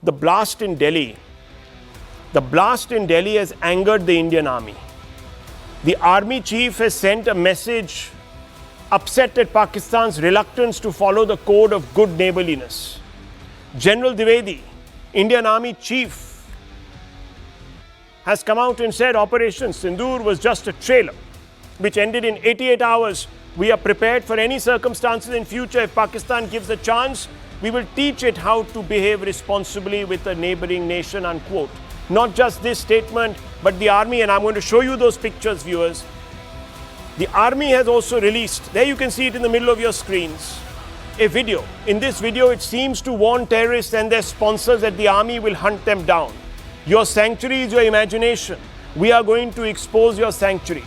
The blast in Delhi. The blast in Delhi has angered the Indian Army. The army chief has sent a message upset at Pakistan's reluctance to follow the code of good neighborliness. General Dwivedi, Indian Army chief, has come out and said Operation Sindoor was just a trailer which ended in 88 hours. We are prepared for any circumstances in future. If Pakistan gives a chance, we will teach it how to behave responsibly with a neighboring nation, unquote. Not just this statement, but the army, and I'm going to show you those pictures, viewers. The army has also released, there you can see it in the middle of your screens, a video. In this video, it seems to warn terrorists and their sponsors that the army will hunt them down. Your sanctuary is your imagination. We are going to expose your sanctuary.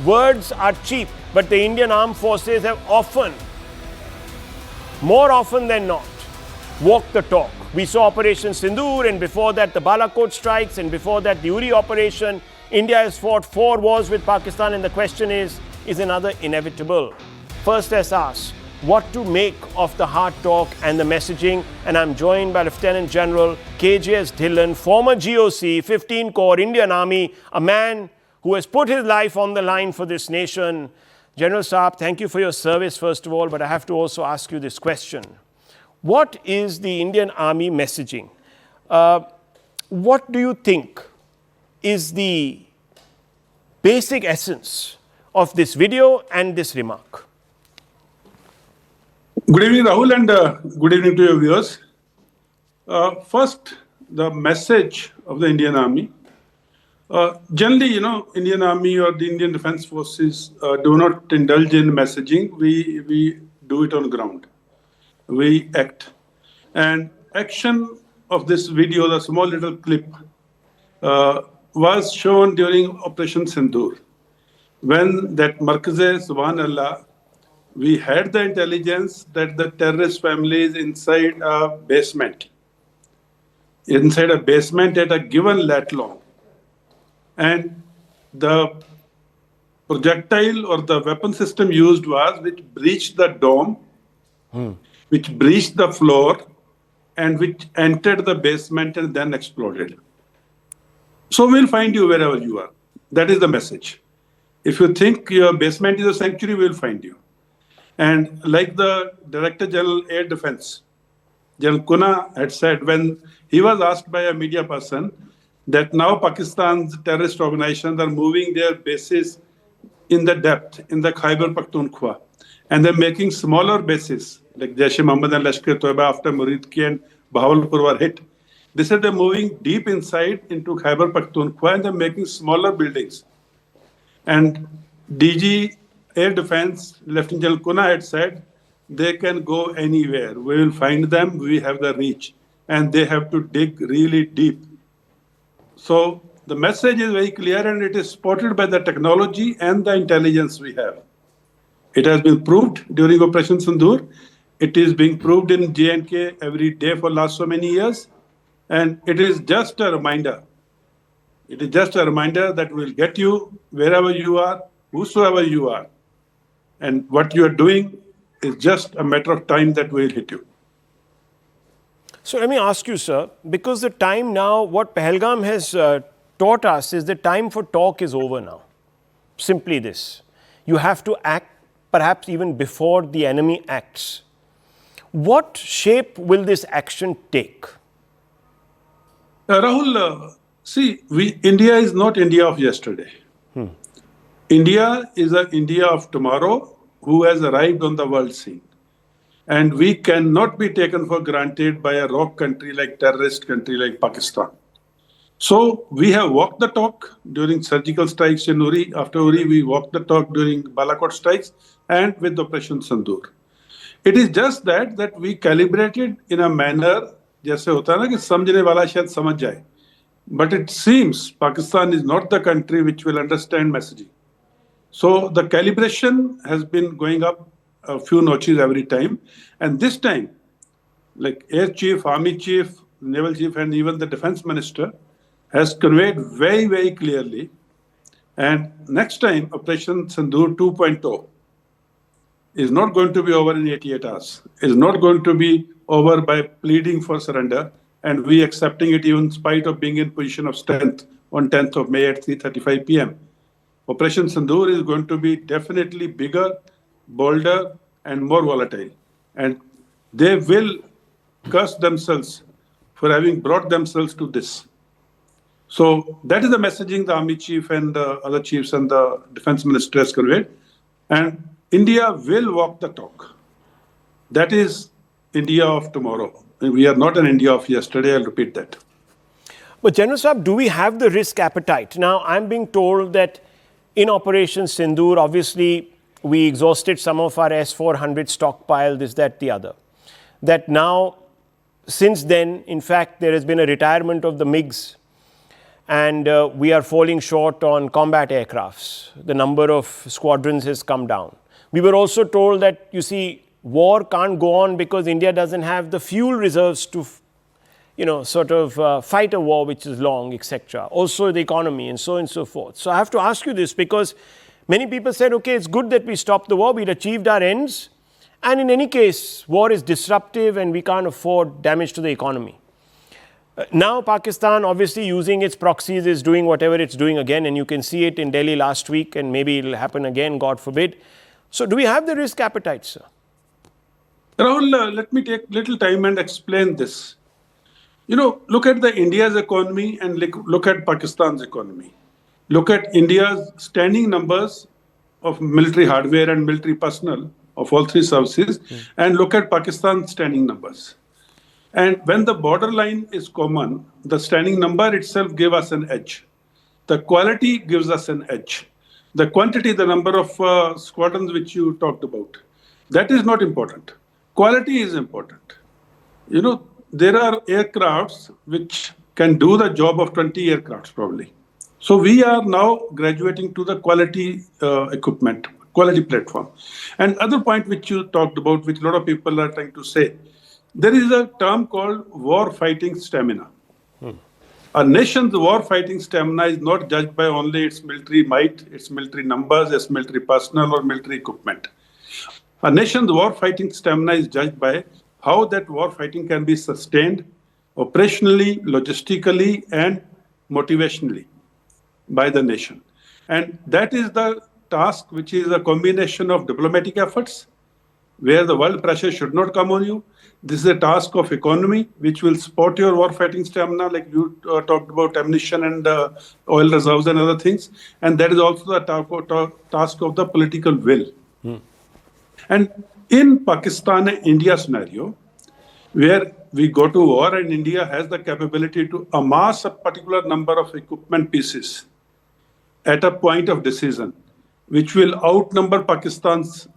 Words are cheap, but the Indian Armed Forces have often, more often than not, walked the talk. We saw Operation Sindoor, and before that the Balakot strikes, and before that the Uri operation. India has fought 4 wars with Pakistan, and the question is another inevitable? First, let's ask what to make of the hard talk and the messaging. And I'm joined by Lieutenant General KJS Dhillon, former GOC, 15 Corps, Indian Army, a man who has put his life on the line for this nation. General Saab, thank you for your service, first of all, but I have to also ask you this question. What is the Indian Army messaging? What do you think is the basic essence of this video and this remark? Good evening, Rahul, and good evening to your viewers. First, the message of the Indian Army. Generally, Indian Army or the Indian Defence Forces do not indulge in messaging. We do it on ground. We act. And action of this video, the small little clip, was shown during Operation Sindoor. When that Markaze, Subhanallah, we had the intelligence that the terrorist family is inside a basement. Inside a basement at a given lat long. And the projectile or the weapon system used was which breached the dome, which breached the floor, and which entered the basement and then exploded. So we'll find you wherever you are. That is the message. If you think your basement is a sanctuary, we'll find you. And like the Director General Air Defense, General Kuna had said when he was asked by a media person that now Pakistan's terrorist organizations are moving their bases in the depth, in the Khyber Pakhtunkhwa, and they're making smaller bases, like Jaish-e-Mohammed and Lashkar-e-Taiba after Muridki and Bahawalpur were hit. They said they're moving deep inside into Khyber Pakhtunkhwa and they're making smaller buildings. And DG Air Defense, Lieutenant General Kuna had said, they can go anywhere. We will find them. We have the reach. And they have to dig really deep. So the message is very clear and it is supported by the technology and the intelligence we have. It has been proved during Operation Sindoor. It is being proved in J&K every day for last so many years. And it is just a reminder. It is just a reminder that will get you wherever you are, whosoever you are. And what you are doing is just a matter of time that will hit you. So let me ask you, sir, because the time now, what Pahalgam has taught us is the time for talk is over now. Simply this. You have to act perhaps even before the enemy acts. What shape will this action take? Rahul, see, India is not India of yesterday. India is an India of tomorrow who has arrived on the world scene. And we cannot be taken for granted by a rogue country like terrorist country like Pakistan. So we have walked the talk during surgical strikes in Uri. After Uri, we walked the talk during Balakot strikes and with Operation Sindoor. It is just that we calibrated in a manner, जैसे होता है ना कि समझने वाला शायद समझ जाए. But it seems Pakistan is not the country which will understand messaging. So the calibration has been going up a few notches every time. And this time, like Air Chief, Army Chief, Naval Chief, and even the Defense Minister has conveyed very, very clearly. And next time, Operation Sindoor 2.0 is not going to be over in 88 hours. Is not going to be over by pleading for surrender. and we accepting it even in spite of being in position of strength on 10th of May at 3:35 p.m. Operation Sindoor is going to be definitely bigger, bolder, and more volatile. And they will curse themselves for having brought themselves to this. So that is the messaging the army chief and the other chiefs and the defense minister has conveyed. And India will walk the talk. That is India of tomorrow. We are not an India of yesterday, I'll repeat that. But General Saab, do we have the risk appetite? Now, I'm being told that in Operation Sindoor, obviously, we exhausted some of our S-400 stockpile, this, that, the other. That now, since then, in fact, there has been a retirement of the MiGs, and we are falling short on combat aircrafts. The number of squadrons has come down. We were also told that, you see, war can't go on because India doesn't have the fuel reserves to, fight a war which is long, etc. Also the economy and so on and so forth. So I have to ask you this because many people said, okay, it's good that we stopped the war, we'd achieved our ends. And in any case, war is disruptive and we can't afford damage to the economy. Now Pakistan, obviously using its proxies, is doing whatever it's doing again. And you can see it in Delhi last week and maybe it'll happen again, God forbid. So do we have the risk appetite, sir? Rahul, let me take little time and explain this. Look at the India's economy and look at Pakistan's economy. Look at India's standing numbers of military hardware and military personnel of all three services, and look at Pakistan's standing numbers. And when the borderline is common, the standing number itself gives us an edge. The quality gives us an edge. The quantity, the number of squadrons which you talked about, that is not important. Quality is important. There are aircrafts which can do the job of 20 aircrafts probably. So we are now graduating to the quality equipment, quality platform. And other point which you talked about, which a lot of people are trying to say, there is a term called war fighting stamina. A nation's war fighting stamina is not judged by only its military might, its military numbers, its military personnel or military equipment. A nation's war fighting stamina is judged by how that war fighting can be sustained operationally, logistically, and motivationally by the nation. And that is the task which is a combination of diplomatic efforts, where the world pressure should not come on you. This is a task of economy, which will support your war fighting stamina, like you talked about ammunition and oil reserves and other things. And that is also the task of the political will. And in Pakistan and India scenario, where we go to war and India has the capability to amass a particular number of equipment pieces at a point of decision, which will outnumber Pakistan's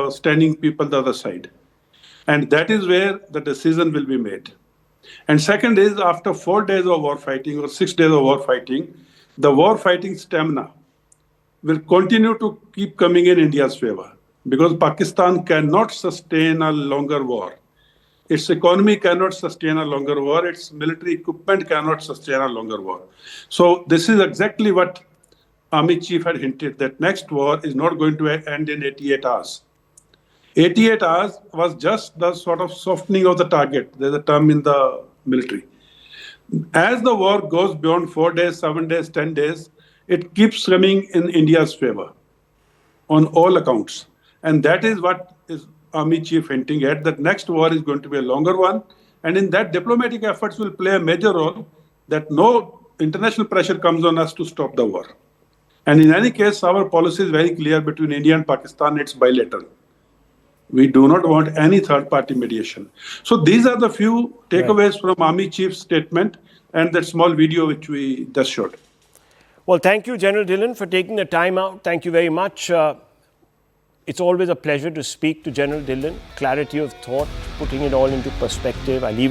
standing people the other side. And that is where the decision will be made. And second is, after 4 days of war fighting or 6 days of war fighting, the war fighting stamina will continue to keep coming in India's favor, because Pakistan cannot sustain a longer war. Its economy cannot sustain a longer war. Its military equipment cannot sustain a longer war. So this is exactly what Army Chief had hinted, that next war is not going to end in 88 hours. 88 hours was just the sort of softening of the target. There's a term in the military. As the war goes beyond 4 days, 7 days, 10 days, it keeps coming in India's favor on all accounts. And that is what is Army Chief hinting at, that next war is going to be a longer one. And in that, diplomatic efforts will play a major role, that no international pressure comes on us to stop the war. And in any case, our policy is very clear between India and Pakistan, it's bilateral. We do not want any third-party mediation. So these are the few takeaways from Army Chief's statement and that small video which we just showed. Well, thank you, General Dhillon, for taking the time out. Thank you very much. It's always a pleasure to speak to General Dhillon. Clarity of thought, putting it all into perspective. I leave